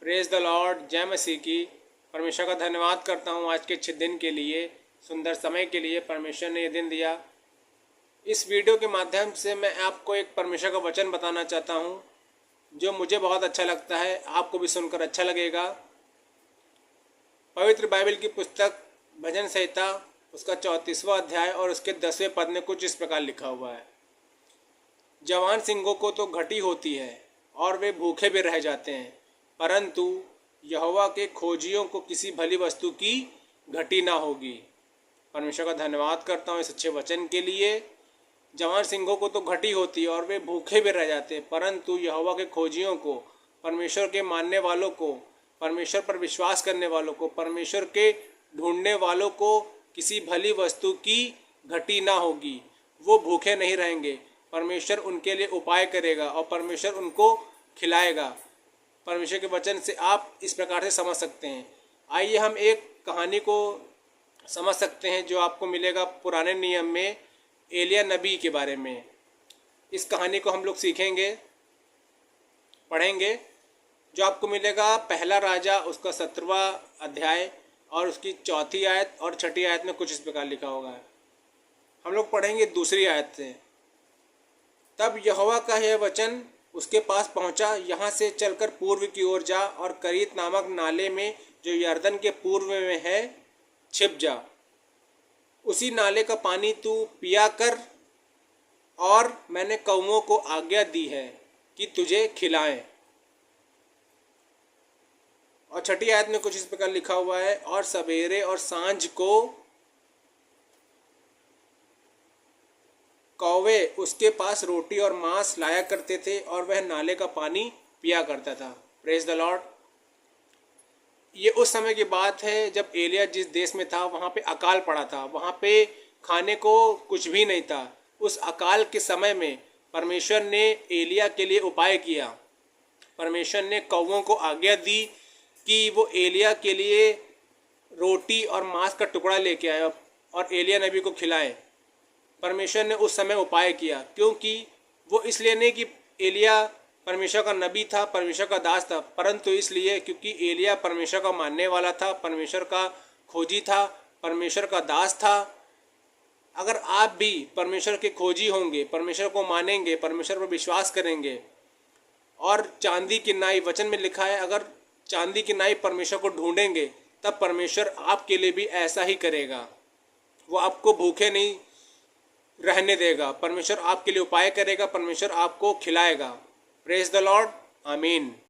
Praise the Lord, जय मसीह की। परमेश्वर का धन्यवाद करता हूँ आज के अच्छे दिन के लिए, सुंदर समय के लिए। परमेश्वर ने ये दिन दिया। इस वीडियो के माध्यम से मैं आपको एक परमेश्वर का वचन बताना चाहता हूँ जो मुझे बहुत अच्छा लगता है, आपको भी सुनकर अच्छा लगेगा। पवित्र बाइबल की पुस्तक भजन संहिता, उसका 34वां अध्याय और उसके 10वें पद में कुछ इस प्रकार लिखा हुआ है। जवान सिंहों को तो घटी होती है और वे भूखे भी रह जाते हैं, परंतु यहोवा के खोजियों को किसी भली वस्तु की घटी ना होगी। परमेश्वर का धन्यवाद करता हूँ इस अच्छे वचन के लिए। जवान सिंहों को तो घटी होती है और वे भूखे भी रह जाते हैं, परंतु यहोवा के खोजियों को, परमेश्वर के मानने वालों को, परमेश्वर पर विश्वास करने वालों को, परमेश्वर के ढूंढने वालों को किसी भली वस्तु की घटी ना होगी। वो भूखे नहीं रहेंगे। परमेश्वर उनके लिए उपाय करेगा और परमेश्वर उनको खिलाएगा। परमेश्वर के वचन से आप इस प्रकार से समझ सकते हैं। आइए हम एक कहानी को समझ सकते हैं जो आपको मिलेगा पुराने नियम में, एलिया नबी के बारे में। इस कहानी को हम लोग सीखेंगे, पढ़ेंगे, जो आपको मिलेगा पहला राजा उसका 17वां अध्याय और उसकी 4थी आयत और 6ठी आयत में कुछ इस प्रकार लिखा होगा। हम लोग पढ़ेंगे 2री आयत से। तब यहोवा का यह वचन उसके पास पहुंचा, यहाँ से चलकर पूर्व की ओर जा और करीत नामक नाले में जो यरदन के पूर्व में है छिप जा। उसी नाले का पानी तू पिया कर, और मैंने कौवों को आज्ञा दी है कि तुझे खिलाएं। और 6ठी आयत में कुछ इस प्रकार लिखा हुआ है, और सवेरे और सांझ को कौवे उसके पास रोटी और मांस लाया करते थे और वह नाले का पानी पिया करता था। Praise the Lord. ये उस समय की बात है जब एलिया जिस देश में था वहाँ पे अकाल पड़ा था, वहाँ पे खाने को कुछ भी नहीं था। उस अकाल के समय में परमेश्वर ने एलिया के लिए उपाय किया। परमेश्वर ने कौवों को आज्ञा दी कि वो एलिया के लिए रोटी और मांस का टुकड़ा लेके आए और एलिया नबी को खिलाएं। परमेश्वर ने उस समय उपाय किया, क्योंकि वो इसलिए नहीं कि एलिया परमेश्वर का नबी था, परमेश्वर का दास था, परंतु इसलिए क्योंकि एलिया परमेश्वर का मानने वाला था, परमेश्वर का खोजी था, परमेश्वर का दास था। अगर आप भी परमेश्वर के खोजी होंगे, परमेश्वर को मानेंगे, परमेश्वर पर विश्वास करेंगे, और चांदी की नाई, वचन में लिखा है, अगर चांदी की नाई परमेश्वर को ढूंढेंगे तब परमेश्वर आपके लिए भी ऐसा ही करेगा। वो आपको भूखे नहीं रहने देगा। परमेश्वर आपके लिए उपाय करेगा, परमेश्वर आपको खिलाएगा। Praise the Lord. आमीन।